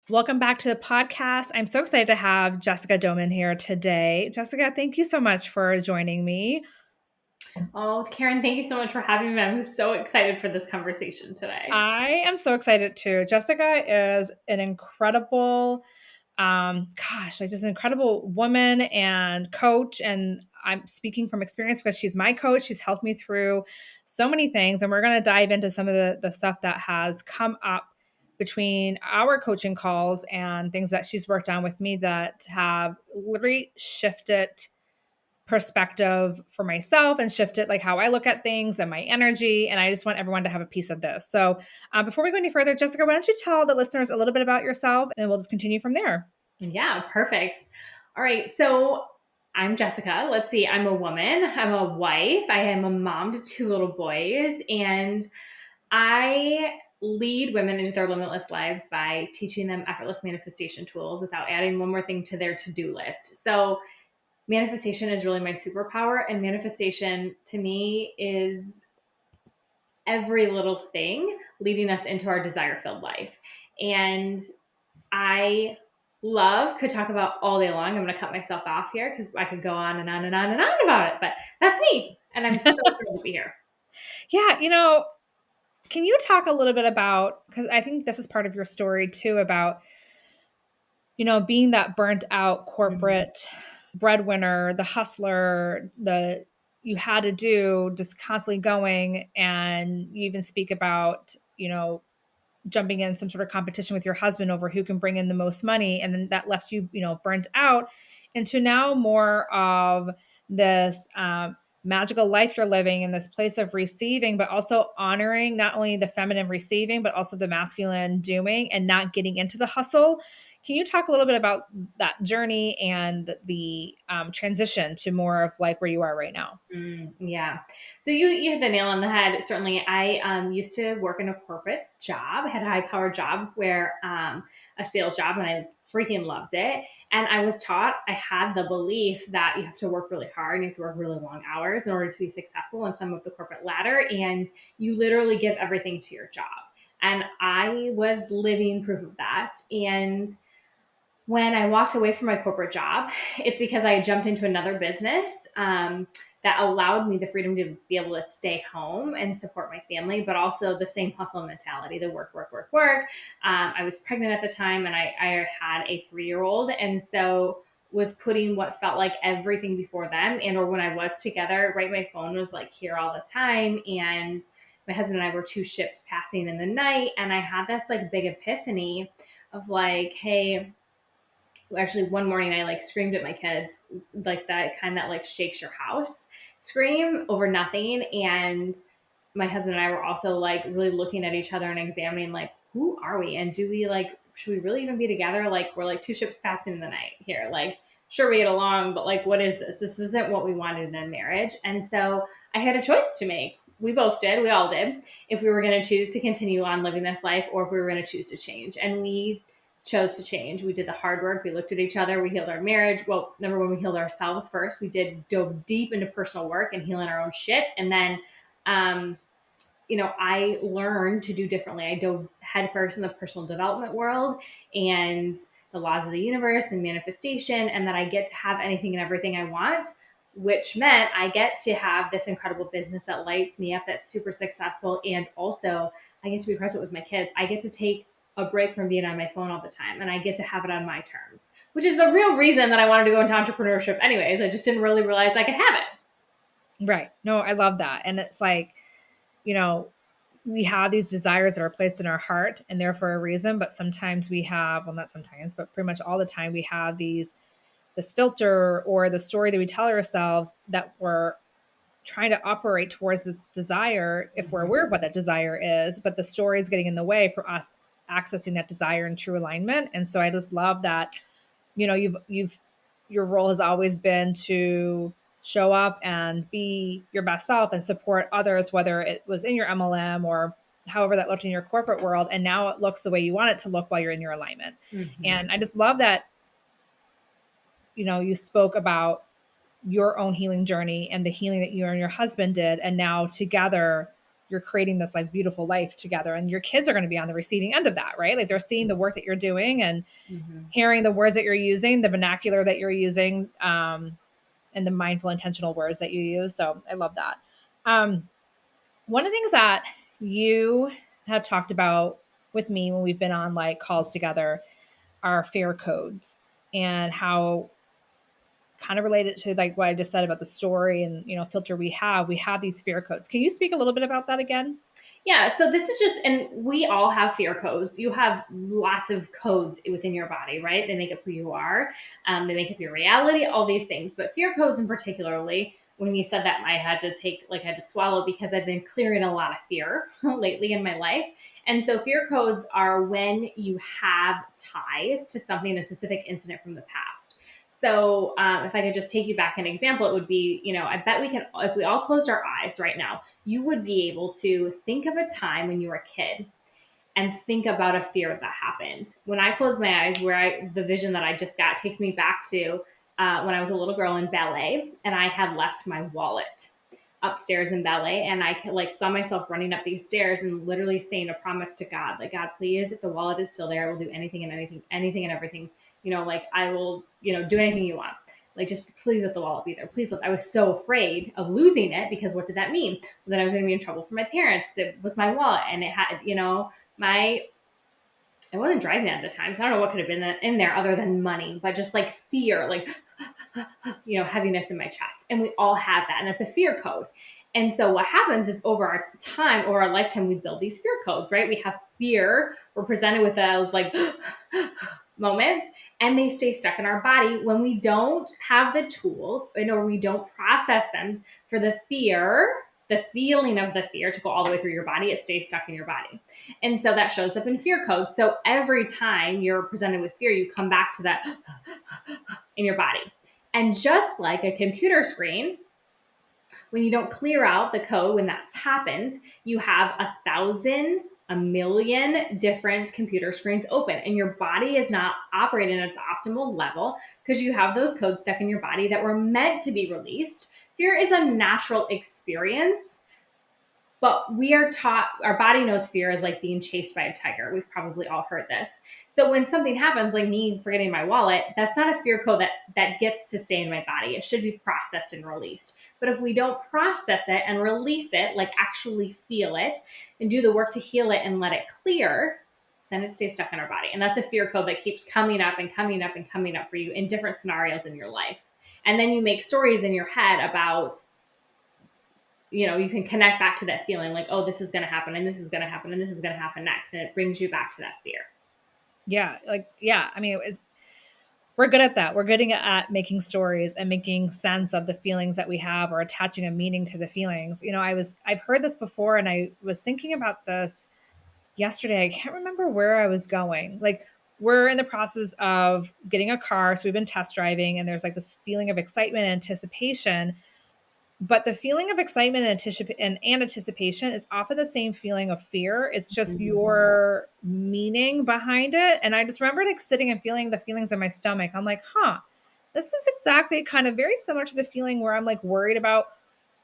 Welcome back to the podcast. I'm so excited to have Jessica Doman here today. Jessica, thank you so much for joining me. Oh, Karen, thank you so much for having me. I'm so excited for this conversation today. I am so excited too. Jessica is an incredible, like just an incredible woman and coach. And I'm speaking from experience because she's my coach. She's helped me through so many things. And we're going to dive into some of the stuff that has come up between our coaching calls and things that she's worked on with me that have literally shifted perspective for myself and shifted like how I look at things and my energy. And I just want everyone to have a piece of this. So before we go any further, Jessica, why don't you tell the listeners a little bit about yourself and we'll just continue from there. Yeah, perfect. All right. So I'm Jessica. Let's see. I'm a woman. I'm a wife. I am a mom to two little boys. And I lead women into their limitless lives by teaching them effortless manifestation tools without adding one more thing to their to-do list. So manifestation is really my superpower. And manifestation to me is every little thing leading us into our desire filled life. And I could talk about all day long. I'm going to cut myself off here because I could go on and on and on and on about it, but that's me. And I'm so thrilled to be here. Yeah, can you talk a little bit about, because I think this is part of your story too, about, being that burnt out corporate breadwinner, the hustler, you had to do just constantly going. And you even speak about, jumping in some sort of competition with your husband over who can bring in the most money. And then that left you, burnt out into now more of this magical life you're living in this place of receiving, but also honoring not only the feminine receiving, but also the masculine doing and not getting into the hustle. Can you talk a little bit about that journey and the transition to more of like where you are right now? Yeah. So you hit the nail on the head. Certainly, I used to work in a corporate job. I had a high powered job where a sales job, and I freaking loved it. And I was taught, I had the belief that you have to work really hard and you have to work really long hours in order to be successful and climb up the corporate ladder. And you literally give everything to your job. And I was living proof of that. And when I walked away from my corporate job, it's because I jumped into another business that allowed me the freedom to be able to stay home and support my family, but also the same hustle mentality, the work, work, work, work. I was pregnant at the time and I had a 3-year-old. And so was putting what felt like everything before them. And or when I was together, right, my phone was like here all the time. And my husband and I were two ships passing in the night. And I had this like big epiphany of like, hey, actually one morning I like screamed at my kids, like that kind that like shakes your house scream over nothing. And my husband and I were also like really looking at each other and examining like, who are we? And do we like, should we really even be together? Like we're like two ships passing in the night here. Like sure we get along, but like what is this? This isn't what we wanted in a marriage. And so I had a choice to make. We both did. We all did. If we were going to choose to continue on living this life or if we were going to choose to change. And we chose to change. We did the hard work. We looked at each other. We healed our marriage. Well, number one, we healed ourselves first. We dove deep into personal work and healing our own shit. And then, I learned to do differently. I dove headfirst in the personal development world and the laws of the universe and manifestation, and that I get to have anything and everything I want, which meant I get to have this incredible business that lights me up, that's super successful. And also I get to be present with my kids. I get to take a break from being on my phone all the time and I get to have it on my terms, which is the real reason that I wanted to go into entrepreneurship anyways. I just didn't really realize I could have it. Right. No, I love that. And it's like, you know, we have these desires that are placed in our heart and they're for a reason, but sometimes we have, well, not sometimes, but pretty much all the time we have this filter or the story that we tell ourselves that we're trying to operate towards this desire if we're aware of what that desire is, but the story is getting in the way for us accessing that desire in true alignment. And so I just love that, your role has always been to show up and be your best self and support others, whether it was in your MLM or however that looked in your corporate world. And now it looks the way you want it to look while you're in your alignment. And I just love that, you spoke about your own healing journey and the healing that you and your husband did. And now together you're creating this like beautiful life together, and your kids are going to be on the receiving end of that, right? Like they're seeing the work that you're doing and Mm-hmm. hearing the words that you're using, the vernacular that you're using, and the mindful, intentional words that you use. So I love that. One of the things that you have talked about with me when we've been on like calls together are fear codes, and how kind of related to like what I just said about the story and, filter we have these fear codes. Can you speak a little bit about that again? Yeah, so this is just, and we all have fear codes. You have lots of codes within your body, right? They make up who you are. They make up your reality, all these things. But fear codes, in particularly, when you said that, I had to I had to swallow because I've been clearing a lot of fear lately in my life. And so fear codes are when you have ties to something, a specific incident from the past. So if I could just take you back an example, it would be, I bet we can, if we all closed our eyes right now, you would be able to think of a time when you were a kid and think about a fear that happened. When I close my eyes, the vision that I just got takes me back to when I was a little girl in ballet, and I had left my wallet upstairs in ballet, and I like saw myself running up these stairs and literally saying a promise to God, like, God, please, if the wallet is still there, I will do anything and anything and everything. Like I will, do anything you want. Like, just please let the wallet be there. Please let. I was so afraid of losing it because what did that mean? Then I was going to be in trouble for my parents because it was my wallet and it had, my I wasn't driving at the time, so I don't know what could have been in there other than money, but just like fear, like heaviness in my chest. And we all have that, and that's a fear code. And so what happens is over our lifetime, we build these fear codes, right? We have fear. We're presented with those like moments, and they stay stuck in our body when we don't have the tools or we don't process them for the feeling of the fear to go all the way through your body. It stays stuck in your body. And so that shows up in fear codes. So every time you're presented with fear, you come back to that in your body. And just like a computer screen, when you don't clear out the code when that happens, you have 1,000, a million different computer screens open, and your body is not operating at its optimal level because you have those codes stuck in your body that were meant to be released. Fear is a natural experience, but we are taught, our body knows fear is like being chased by a tiger. We've probably all heard this. So when something happens, like me forgetting my wallet, that's not a fear code that gets to stay in my body. It should be processed and released. But if we don't process it and release it, like actually feel it and do the work to heal it and let it clear, then it stays stuck in our body. And that's a fear code that keeps coming up and coming up and coming up for you in different scenarios in your life. And then you make stories in your head about, you can connect back to that feeling like, oh, this is going to happen and this is going to happen and this is going to happen next. And it brings you back to that fear. Yeah. I mean, we're good at that. We're good at making stories and making sense of the feelings that we have or attaching a meaning to the feelings. I've heard this before, and I was thinking about this yesterday. I can't remember where I was going. Like, we're in the process of getting a car. So we've been test driving, and there's like this feeling of excitement and anticipation. But the feeling of excitement and anticipation is often the same feeling of fear. It's just your meaning behind it. And I just remember like sitting and feeling the feelings in my stomach. I'm like, this is exactly kind of very similar to the feeling where I'm like worried about,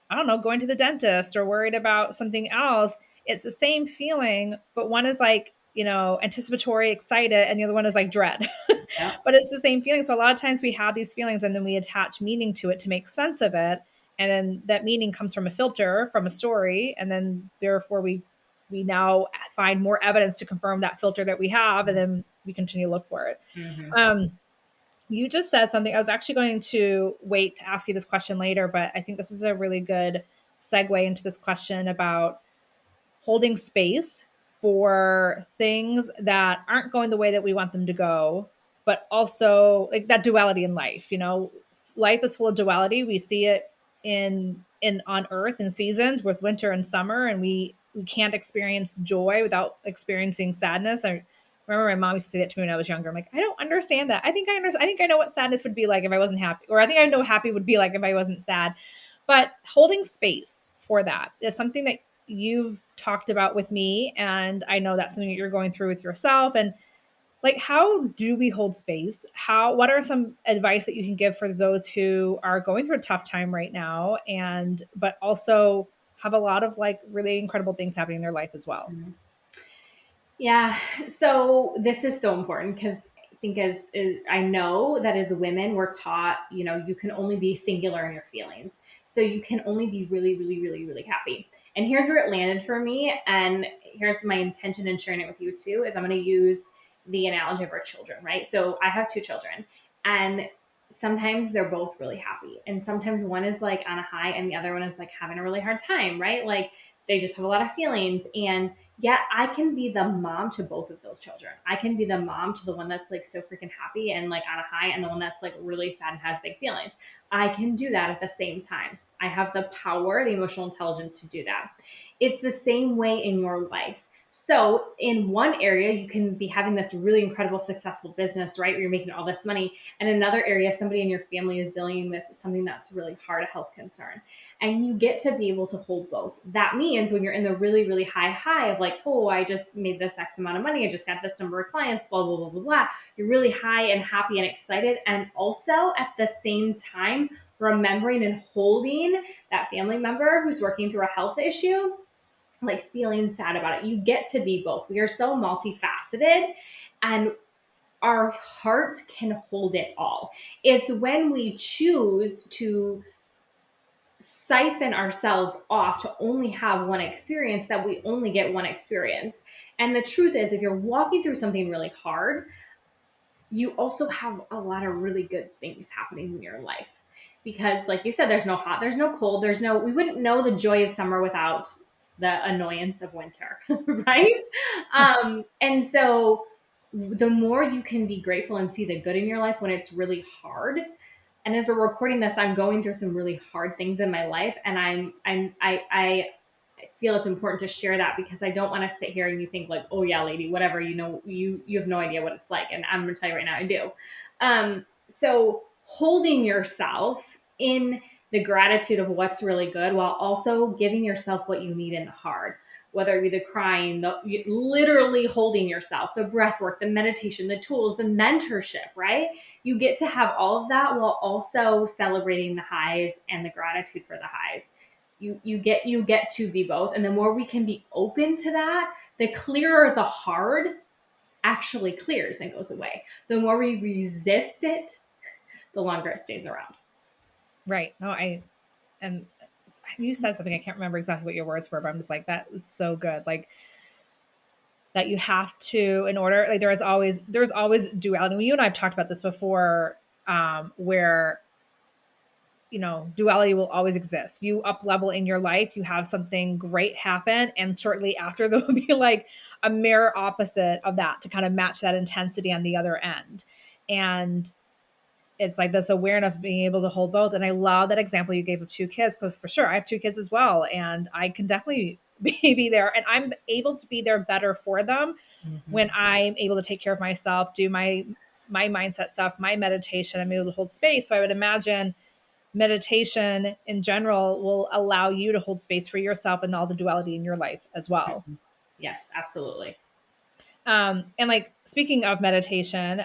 I don't know, going to the dentist or worried about something else. It's the same feeling, but one is like, anticipatory, excited, and the other one is like dread. Yeah. But it's the same feeling. So a lot of times we have these feelings and then we attach meaning to it to make sense of it. And then that meaning comes from a filter, from a story. And then therefore we now find more evidence to confirm that filter that we have. And then we continue to look for it. Mm-hmm. You just said something. I was actually going to wait to ask you this question later, but I think this is a really good segue into this question about holding space for things that aren't going the way that we want them to go, but also like that duality in life. Life is full of duality. We see it in on earth in seasons with winter and summer, and we can't experience joy without experiencing sadness. I remember my mom used to say that to me when I was younger. I'm like, I don't understand that. I think I know what sadness would be like if I wasn't happy, or I think I know happy would be like if I wasn't sad. But holding space for that is something that you've talked about with me, and I know that's something that you're going through with yourself. And like, how do we hold space? What are some advice that you can give for those who are going through a tough time right now, and but also have a lot of like really incredible things happening in their life as well. Yeah. So this is so important because I think as I know that as women, we're taught, you can only be singular in your feelings. So you can only be really, really, really, really happy. And here's where it landed for me. And here's my intention in sharing it with you too, is I'm going to use the analogy of our children, right? So I have two children, and sometimes they're both really happy. And sometimes one is like on a high and the other one is like having a really hard time, right? Like they just have a lot of feelings. And yet I can be the mom to both of those children. I can be the mom to the one that's like so freaking happy and like on a high, and the one that's like really sad and has big feelings. I can do that at the same time. I have the power, the emotional intelligence to do that. It's the same way in your life. So in one area, you can be having this really incredible, successful business, right? Where you're making all this money. And another area, somebody in your family is dealing with something that's really hard, a health concern, and you get to be able to hold both. That means when you're in the really, really high of like, oh, I just made this X amount of money, I just got this number of clients, blah, blah, blah, blah, blah. You're really high and happy and excited. And also at the same time, remembering and holding that family member who's working through a health issue, like feeling sad about it. You get to be both. We are so multifaceted, and our heart can hold it all. It's when we choose to siphon ourselves off to only have one experience that we only get one experience. And the truth is, if you're walking through something really hard, you also have a lot of really good things happening in your life. Because, like you said, there's no hot, there's no cold, we wouldn't know the joy of summer without the annoyance of winter, right? And so, the more you can be grateful and see the good in your life when it's really hard. And as we're recording this, I'm going through some really hard things in my life, and I feel it's important to share that because I don't want to sit here and you think like, oh yeah, lady, whatever, you have no idea what it's like. And I'm going to tell you right now, I do. So holding yourself in the gratitude of what's really good while also giving yourself what you need in the hard, whether it be the crying, literally holding yourself, the breath work, the meditation, the tools, the mentorship, right? You get to have all of that while also celebrating the highs and the gratitude for the highs. You get to be both, and the more we can be open to that, the clearer the hard actually clears and goes away. The more we resist it, the longer it stays around. Right. No, and you said something, I can't remember exactly what your words were, but I'm just like, that is so good. Like that you have to, in order, like there's always duality. You and I've talked about this before, where duality will always exist. You up level in your life, you have something great happen, and shortly after there will be like a mirror opposite of that to kind of match that intensity on the other end. And it's like this awareness of being able to hold both. And I love that example you gave of two kids, because for sure I have two kids as well, and I can definitely be there, and I'm able to be there better for them when I'm able to take care of myself, do my mindset stuff, my meditation. I'm able to hold space. So I would imagine meditation in general will allow you to hold space for yourself and all the duality in your life as well. Yes, absolutely. And like speaking of meditation,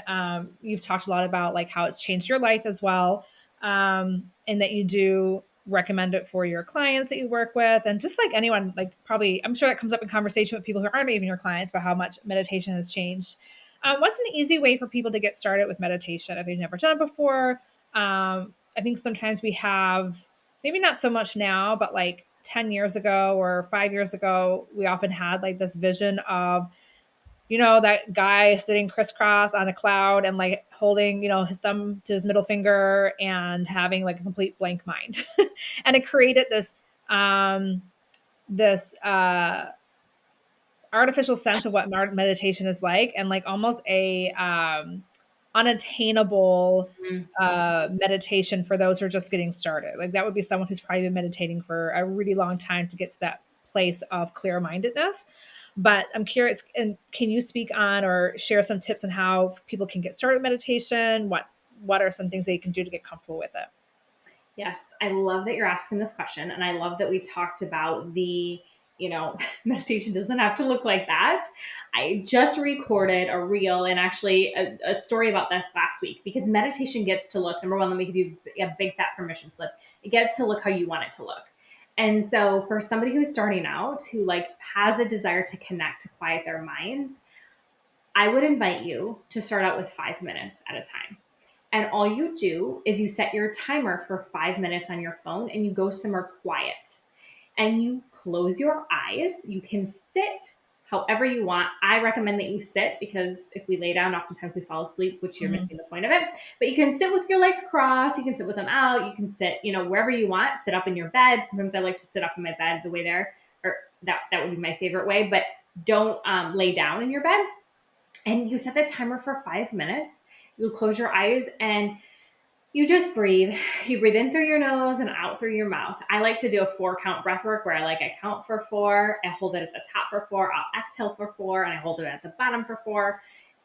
you've talked a lot about like how it's changed your life as well, and that you do recommend it for your clients that you work with, and just like anyone, like probably I'm sure that comes up in conversation with people who aren't even your clients about how much meditation has changed. What's an easy way for people to get started with meditation if they've never done it before? I think sometimes we have, maybe not so much now, but like 10 years ago or 5 years ago, we often had like this vision of that guy sitting crisscross on a cloud and like holding, his thumb to his middle finger and having like a complete blank mind. And it created this artificial sense of what meditation is like, and like almost a unattainable meditation for those who are just getting started. Like that would be someone who's probably been meditating for a really long time to get to that place of clear mindedness. But I'm curious, and can you speak on or share some tips on how people can get started with meditation? What are some things that you can do to get comfortable with it? Yes, I love that you're asking this question. And I love that we talked about meditation doesn't have to look like that. I just recorded a reel and actually a story about this last week, because meditation gets to look, number one, let me give you a big fat permission slip. It gets to look how you want it to look. And so for somebody who's starting out, who like has a desire to connect, to quiet their mind, I would invite you to start out with 5 minutes at a time. And all you do is you set your timer for 5 minutes on your phone and you go somewhere quiet and you close your eyes. You can sit however you want. I recommend that you sit because if we lay down, oftentimes we fall asleep, which you're Mhm. missing the point of it. But you can sit with your legs crossed. You can sit with them out. You can sit, wherever you want. Sit up in your bed. Sometimes I like to sit up in my bed the way there, or that would be my favorite way. But don't lay down in your bed. And you set the timer for 5 minutes. You close your eyes and you just breathe. You breathe in through your nose and out through your mouth. I like to do a 4 count breath work where I count for 4, I hold it at the top for 4, I'll exhale for 4, and I hold it at the bottom for 4.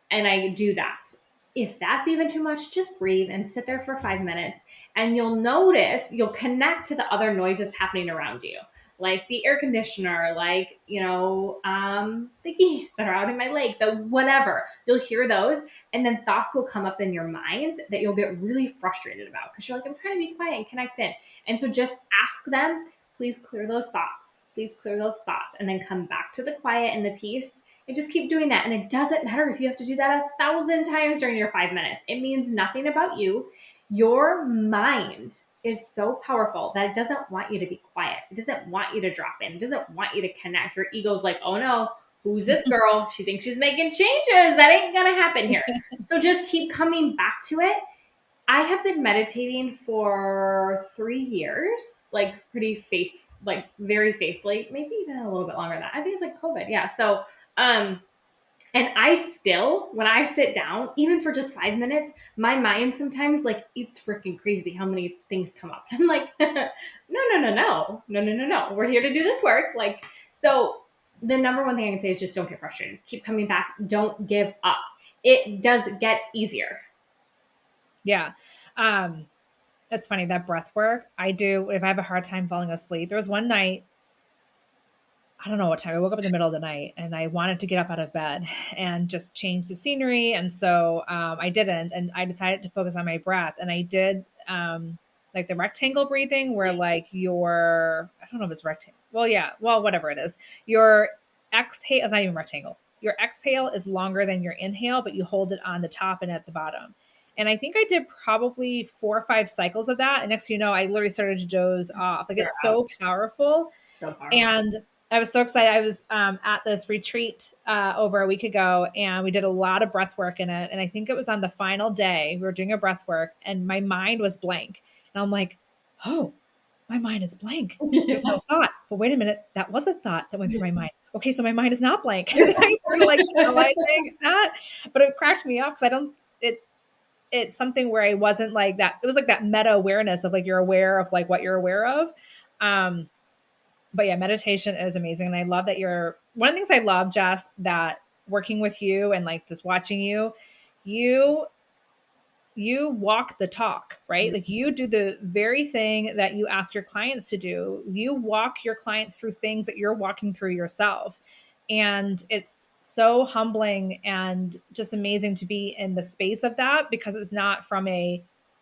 And I do that. If that's even too much, just breathe and sit there for 5 minutes. And you'll notice, you'll connect to the other noises happening around you, like the air conditioner, like, the geese that are out in my lake, the whatever. You'll hear those. And then thoughts will come up in your mind that you'll get really frustrated about because you're like, I'm trying to be quiet and connect in. And so just ask them, please clear those thoughts. Please clear those thoughts. And then come back to the quiet and the peace and just keep doing that. And it doesn't matter if you have to do that 1,000 times during your 5 minutes. It means nothing about you. Your mind is so powerful that it doesn't want you to be quiet. It doesn't want you to drop in. It doesn't want you to connect. Your ego's like, oh no, who's this girl? She thinks she's making changes. That ain't going to happen here. So just keep coming back to it. I have been meditating for 3 years, like very faithfully, maybe even a little bit longer than that. I think it's like COVID. Yeah. So, um, and I still, when I sit down, even for just 5 minutes, my mind sometimes like it's freaking crazy how many things come up. I'm like, no, no, no, no, no, no, no, no. We're here to do this work. Like, so the number one thing I can say is just don't get frustrated. Keep coming back. Don't give up. It does get easier. Yeah. Um, it's funny that breath work I do if I have a hard time falling asleep. There was one night, I don't know what time. I woke up in the middle of the night and I wanted to get up out of bed and just change the scenery. And so I didn't. And I decided to focus on my breath. And I did like the rectangle breathing where like I don't know if it's rectangle. Well, yeah. Well, whatever it is. Your exhale is not even rectangle. Your exhale is longer than your inhale, but you hold it on the top and at the bottom. And I think I did probably 4 or 5 cycles of that. And next, I literally started to doze off. Like You're it's out. so powerful. So powerful. And I was so excited. I was at this retreat over a week ago, and we did a lot of breath work in it. And I think it was on the final day we were doing a breath work, and my mind was blank. And I'm like, "Oh, my mind is blank. There's no thought." But wait a minute, that was a thought that went through my mind. Okay, so my mind is not blank. And then I started like analyzing that, but it cracked me up because I don't. It's something where I wasn't like that. It was like that meta awareness of like you're aware of like what you're aware of. Um, but yeah, meditation is amazing. And I love that one of the things I love, Jess, that working with you and like just watching you you walk the talk, right? Like you do the very thing that you ask your clients to do. You walk your clients through things that you're walking through yourself. And it's so humbling and just amazing to be in the space of that because it's not from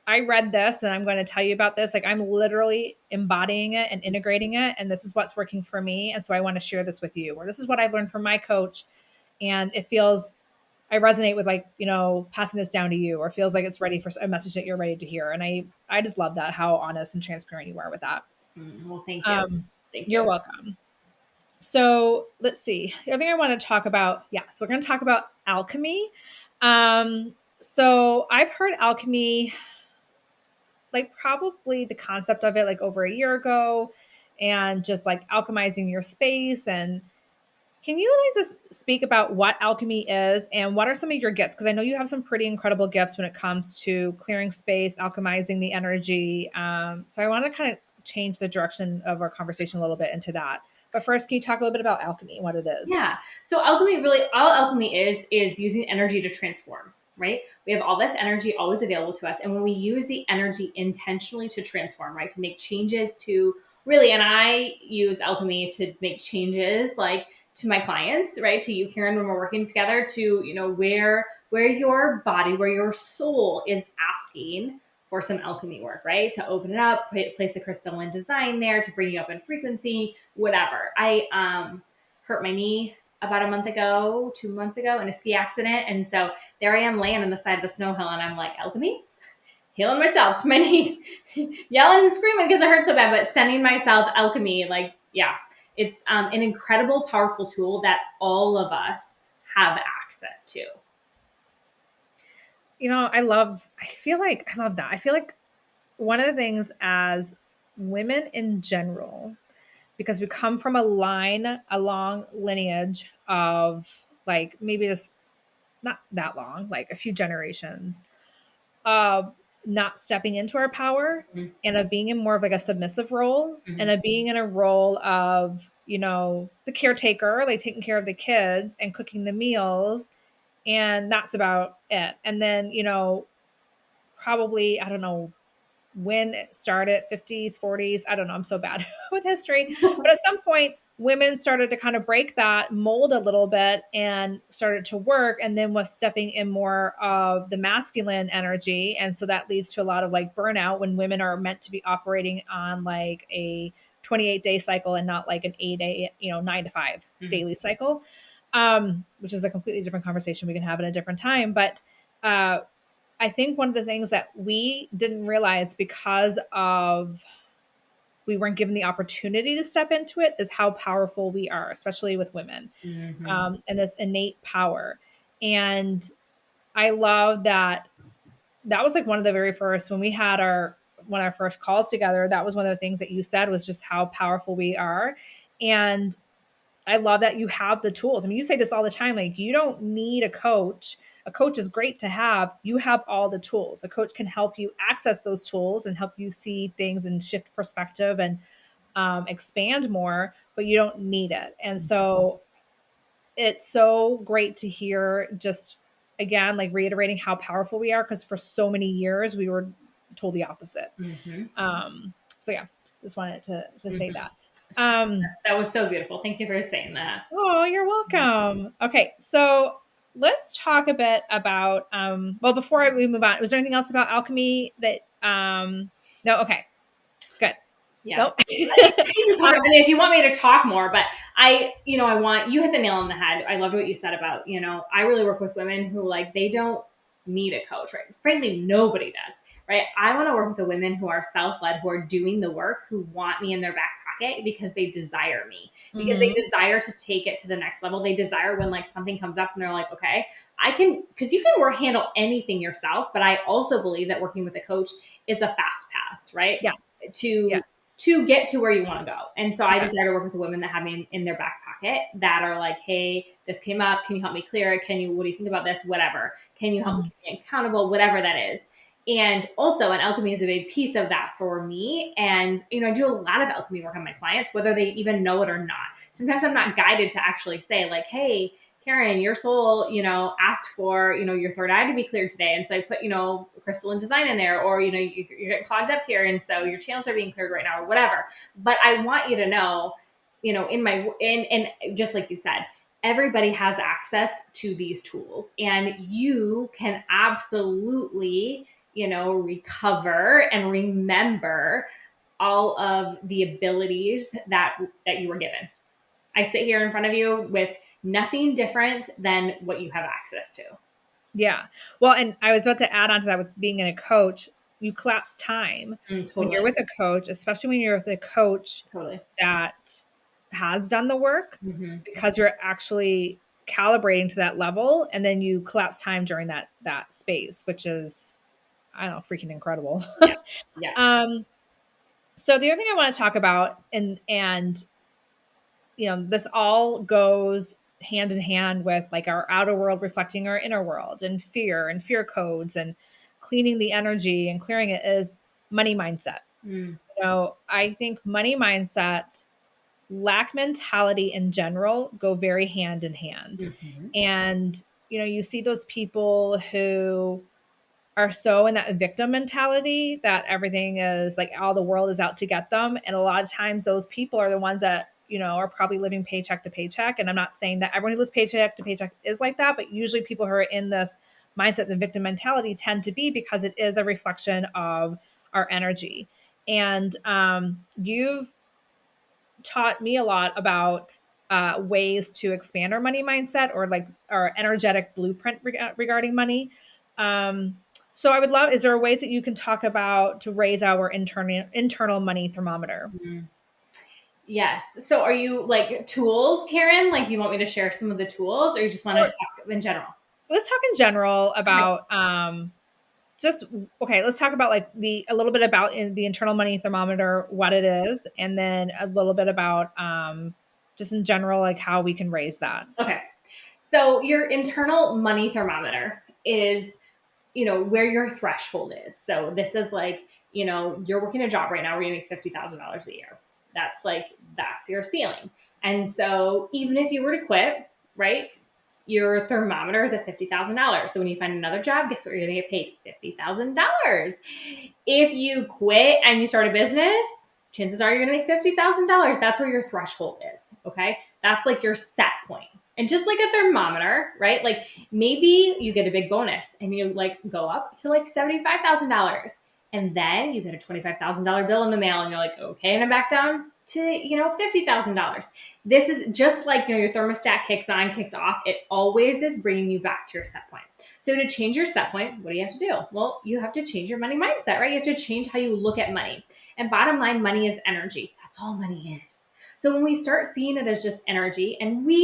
I read this and I'm going to tell you about this. Like I'm literally embodying it and integrating it. And this is what's working for me. And so I want to share this with you, or this is what I've learned from my coach. And it feels I resonate with like, passing this down to you or feels like it's ready for a message that you're ready to hear. And I just love that, how honest and transparent you are with that. Well, thank you. Um, Thank you. you're welcome. So let's see. The other thing I want to talk about, yes, we're going to talk about alchemy. So I've heard alchemy, like probably the concept of it like over a year ago and just like alchemizing your space. And can you like just speak about what alchemy is and what are some of your gifts? Because I know you have some pretty incredible gifts when it comes to clearing space, alchemizing the energy. So I want to kind of change the direction of our conversation a little bit into that. But first, can you talk a little bit about alchemy and what it is? Yeah. So alchemy, really, all alchemy is using energy to transform, right? We have all this energy always available to us. And when we use the energy intentionally to transform, right, to make changes to really, and I use alchemy to make changes like to my clients, right, to you, Karen, when we're working together to, where your body, where your soul is asking for some alchemy work, right? To open it up, place a crystalline design there to bring you up in frequency, whatever. I hurt my knee about a month ago, 2 months ago in a ski accident. And so there I am laying on the side of the snow hill and I'm like, alchemy? Healing myself to my knee, yelling and screaming because it hurt so bad, but sending myself alchemy, like, yeah, it's an incredible, powerful tool that all of us have access to. I feel like I love that. I feel like one of the things as women in general, because we come from a long lineage of like maybe just not that long, like a few generations of not stepping into our power Mm-hmm. and of being in more of like a submissive role Mm-hmm. and of being in a role of, the caretaker, like taking care of the kids and cooking the meals. And that's about it. And then, probably, I don't know, when it started, 50s, 40s. I don't know. I'm so bad with history. But at some point, women started to kind of break that mold a little bit and started to work and then was stepping in more of the masculine energy. And so that leads to a lot of like burnout when women are meant to be operating on like a 28-day cycle and not like an 8-day, 9 to 5 Mm-hmm. daily cycle, which is a completely different conversation we can have at a different time. But I think one of the things that we didn't realize because of we weren't given the opportunity to step into it is how powerful we are, especially with women, Mm-hmm. and this innate power. And I love that that was like one of the very first when we had our first calls together. That was one of the things that you said was just how powerful we are. And I love that you have the tools. I mean, you say this all the time, like you don't need a coach. A coach is great to have. You have all the tools. A coach can help you access those tools and help you see things and shift perspective and expand more, but you don't need it. And so it's so great to hear just again, like reiterating how powerful we are, because for so many years we were told the opposite. Mm-hmm. So yeah, just wanted to say Mm-hmm. that. So, Um, that was so beautiful. Thank you for saying that. Oh, you're welcome. Okay, so let's talk a bit about well before we move on, was there anything else about alchemy that no, okay, good. Yeah. Nope. I think you covered. I mean, if you want me to talk more, but I want you hit the nail on the head. I loved what you said about, I really work with women who like they don't need a coach, right? Frankly, nobody does, right? I want to work with the women who are self-led, who are doing the work, who want me in their back pocket because they desire me, because they Mhm. desire to take it to the next level. They desire when like something comes up and they're like, okay, I can, because you can work handle anything yourself, but I also believe that working with a coach is a fast pass, right? Yes. Yeah. To get to where you want to go. And so I Yeah. desire to work with the women that have me in their back pocket that are like, hey, this came up. Can you help me clear it? What do you think about this? Whatever. Can you help me Mhm. keep me accountable? Whatever that is. And also, and alchemy is a big piece of that for me. And, I do a lot of alchemy work on my clients, whether they even know it or not. Sometimes I'm not guided to actually say, like, hey, Karen, your soul, asked for, your third eye to be cleared today. And so I put, crystalline design in there, or, you're getting clogged up here. And so your channels are being cleared right now or whatever. But I want you to know, and just like you said, everybody has access to these tools and you can absolutely, recover and remember all of the abilities that you were given. I sit here in front of you with nothing different than what you have access to. Yeah. Well, and I was about to add on to that with being in a coach, you collapse time when Totally. you're with a coach, especially when you're with a coach Totally. that has done the work, Mm-hmm. because you're actually calibrating to that level, and then you collapse time during that space, which is, I don't know, freaking incredible. Yeah. Yeah. um so the other thing I want to talk about, and this all goes hand in hand with like our outer world reflecting our inner world, and fear codes and cleaning the energy and clearing it, is money mindset. Mm. I think money mindset, lack mentality in general go very hand in hand. Mm-hmm. And you see those people who are so in that victim mentality that everything is like all the world is out to get them. And a lot of times those people are the ones that, are probably living paycheck to paycheck. And I'm not saying that everyone who lives paycheck to paycheck is like that, but usually people who are in this mindset and victim mentality tend to be, because it is a reflection of our energy. And you've taught me a lot about ways to expand our money mindset, or like our energetic blueprint regarding money. So I would love, is there ways that you can talk about to raise our internal money thermometer? Mhm. Yes. So are you like tools, Karen? Like you want me to share some of the tools, or you just want to Or talk in general? let's talk in general Okay. about just okay, let's talk about like a little bit about the internal money thermometer, what it is, and then a little bit about just in general, like how we can raise that. Okay. So your internal money thermometer is, where your threshold is. So this is like, you're working a job right now where you make $50,000 a year. That's like, that's your ceiling. And so even if you were to quit, right, your thermometer is at $50,000. So when you find another job, guess what? You're going to get paid $50,000. If you quit and you start a business, chances are you're going to make $50,000. That's where your threshold is. Okay. That's like your set point. And just like a thermometer, right? Like maybe you get a big bonus and you like go up to like $75,000. And then you get a $25,000 bill in the mail and you're like, okay, and I'm back down to, $50,000. This is just like, your thermostat kicks on, kicks off. It always is bringing you back to your set point. So to change your set point, what do you have to do? Well, you have to change your money mindset, right? You have to change how you look at money. And bottom line, money is energy. That's all money is. So when we start seeing it as just energy, and we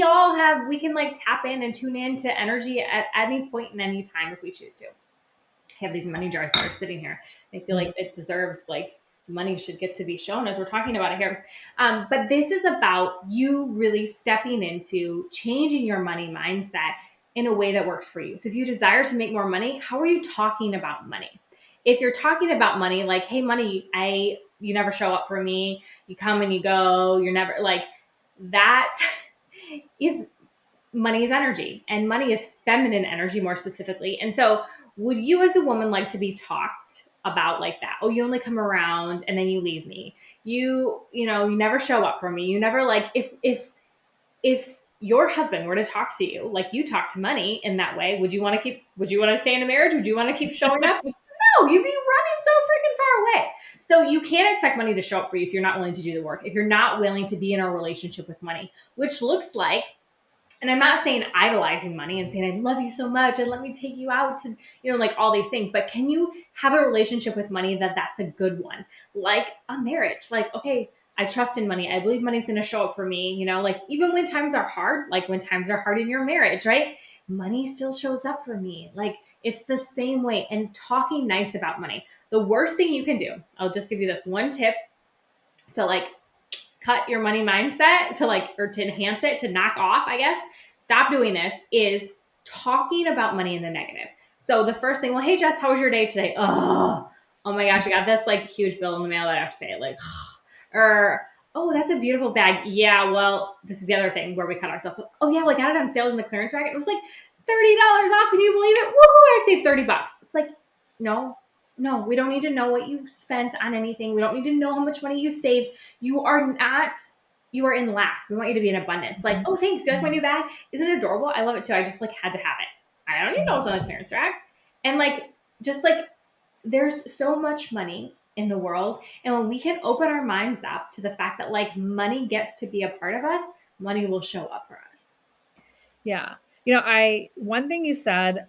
can like tap in and tune in to energy at any point in any time if we choose to. I have these money jars that are sitting here. I feel like it deserves like money should get to be shown as we're talking about it here. But this is about you really stepping into changing your money mindset in a way that works for you. So if you desire to make more money, how are you talking about money? If you're talking about money, like, hey, money, you never show up for me. You come and you go. You're never like that is money is energy, and money is feminine energy more specifically. And so would you as a woman like to be talked about like that? Oh, you only come around and then you leave me. You never show up for me. You never like if your husband were to talk to you like you talk to money in that way, would you want to stay in a marriage? Would you want to keep showing up? No, you'd be running so freaking far away. So you can't expect money to show up for you if you're not willing to do the work, if you're not willing to be in a relationship with money, which looks like, and I'm not saying idolizing money and saying, I love you so much and let me take you out to, like all these things, but can you have a relationship with money that's a good one? Like a marriage, like, okay, I trust in money. I believe money's going to show up for me, like even when times are hard, like when times are hard in your marriage, right? Money still shows up for me. Like it's the same way. And talking nice about money. The worst thing you can do, I'll just give you this one tip to like cut your money mindset to like, or to enhance it, to knock off, I guess, stop doing this, is talking about money in the negative. So the first thing, well, hey Jess, how was your day today? Oh my gosh, I got this like huge bill in the mail that I have to pay. Like, or, oh, that's a beautiful bag. Yeah, well, this is the other thing where we cut ourselves. Oh yeah, well, I got it on sales in the clearance rack. It was like $30 off. Can you believe it? Woohoo, I saved $30. It's like, no, no, we don't need to know what you spent on anything. We don't need to know how much money you saved. You are not, you are in lack. We want you to be in abundance. Like, oh, thanks. You like my new bag? Isn't it adorable? I love it too. I just like had to have it. I don't even know what's on the clearance rack. And like, just like, there's so much money in the world. And when we can open our minds up to the fact that like money gets to be a part of us, money will show up for us. Yeah. One thing you said,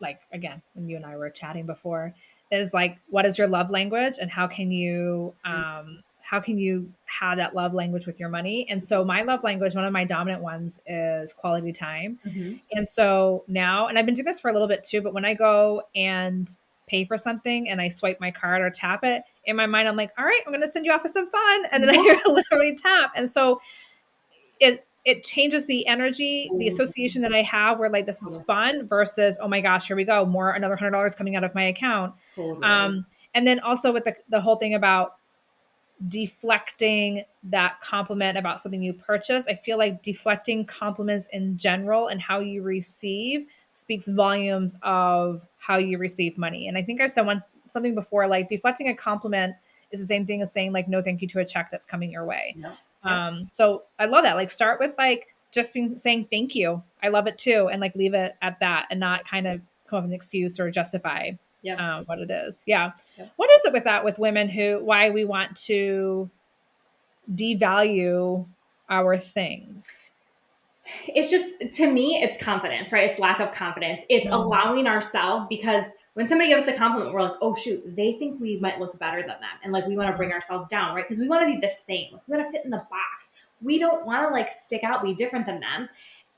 like again, when you and I were chatting before, is like, what is your love language, and how can you have that love language with your money? And so my love language, one of my dominant ones, is quality time. Mm-hmm. And so now, and I've been doing this for a little bit too, but when I go and pay for something and I swipe my card or tap it, in my mind I'm like, all right, I'm going to send you off for some fun, and then I literally tap. And so it changes the energy, the association that I have, where like this is fun versus, oh my gosh, here we go, more, another $100 coming out of my account. Totally. And then also with the whole thing about deflecting that compliment about something you purchase, I feel like deflecting compliments in general and how you receive speaks volumes of how you receive money. And I think I've said something before, like deflecting a compliment is the same thing as saying like no thank you to a check that's coming your way. Yep. Yep. So I love that. Like start with like just saying thank you. I love it too. And like leave it at that and not kind of come up with an excuse or justify Yep. what it is. Yeah. Yep. What is it with that with women why we want to devalue our things? It's just, to me, it's confidence, right? It's lack of confidence. It's Mm, allowing ourselves, because when somebody gives us a compliment, we're like, oh shoot, they think we might look better than them. And like, we want to bring ourselves down, right? Because we want to be the same. We want to fit in the box. We don't want to like stick out, be different than them.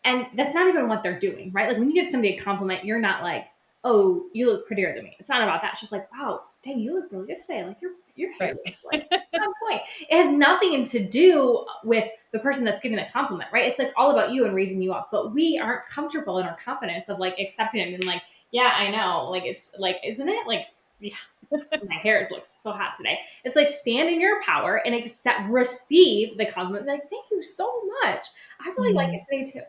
And that's not even what they're doing, right? Like when you give somebody a compliment, you're not like, oh, you look prettier than me. It's not about that. It's just like, wow, dang, you look really good today. Like your hair right. looks like on point. It has nothing to do with the person that's giving the compliment, right? It's like all about you and raising you up. But we aren't comfortable in our confidence of like accepting it and like, yeah, I know. Like it's like, isn't it? Like, yeah, my hair looks so hot today. It's like stand in your power and receive the compliment. Like, thank you so much. I really like Mm. it today too.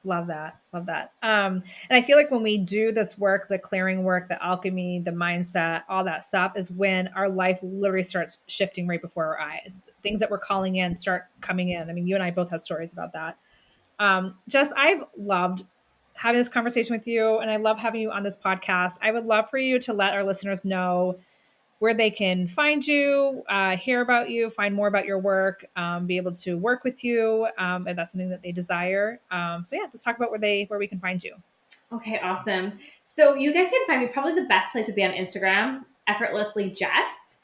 Love that. Love that. And I feel like when we do this work, the clearing work, the alchemy, the mindset, all that stuff is when our life literally starts shifting right before our eyes. Things that we're calling in start coming in. I mean, you and I both have stories about that. Jess, I've loved having this conversation with you and I love having you on this podcast. I would love for you to let our listeners know where they can find you, hear about you, find more about your work, be able to work with you, if that's something that they desire. So yeah, let's talk about where we can find you. Okay, awesome. So you guys can find me, probably the best place would be on Instagram, effortlessly Jess.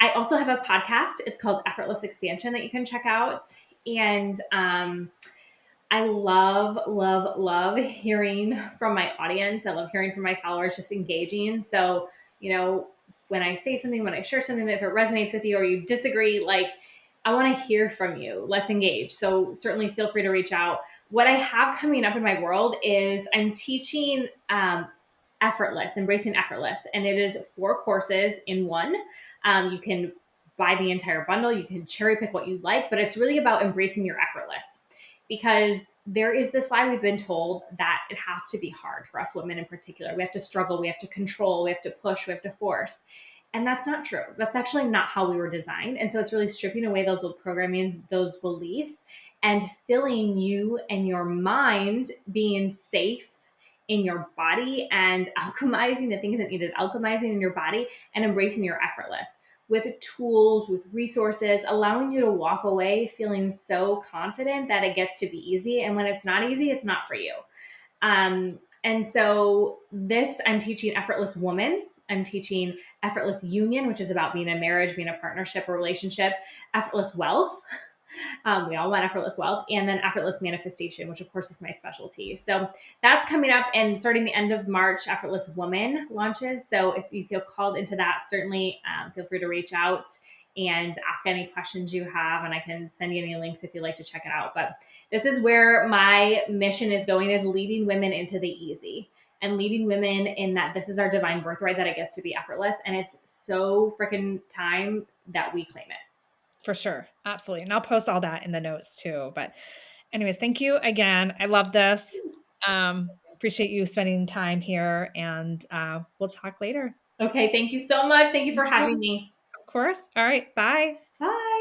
I also have a podcast. It's called Effortless Expansion that you can check out. And I love, love, love hearing from my audience. I love hearing from my followers, just engaging. So, when I say something, when I share something, if it resonates with you or you disagree, like I want to hear from you. Let's engage. So certainly feel free to reach out. What I have coming up in my world is I'm teaching effortless, embracing effortless. And it is 4 courses in one. You can buy the entire bundle. You can cherry pick what you like, but it's really about embracing your effortless, because there is this lie we've been told that it has to be hard for us women in particular. We have to struggle, we have to control, we have to push, we have to force. And that's not true. That's actually not how we were designed. And so it's really stripping away those old programming, those beliefs, and filling you and your mind being safe in your body and alchemizing the things that needed alchemizing in your body and embracing your effortless with tools, with resources, allowing you to walk away feeling so confident that it gets to be easy. And when it's not easy, it's not for you. And so I'm teaching Effortless Woman. I'm teaching Effortless Union, which is about being a marriage, being a partnership, a relationship, Effortless Wealth. We all want effortless wealth, and then effortless manifestation, which of course is my specialty. So that's coming up, and starting the end of March, Effortless Woman launches. So if you feel called into that, certainly feel free to reach out and ask any questions you have, and I can send you any links if you'd like to check it out. But this is where my mission is going, is leading women into the easy and leading women in that this is our divine birthright, that it gets to be effortless. And it's so freaking time that we claim it. For sure. Absolutely. And I'll post all that in the notes too. But anyways, thank you again. I love this. Appreciate you spending time here and we'll talk later. Okay, thank you so much. Thank you for No having problem. me. Of course. All right. Bye. Bye.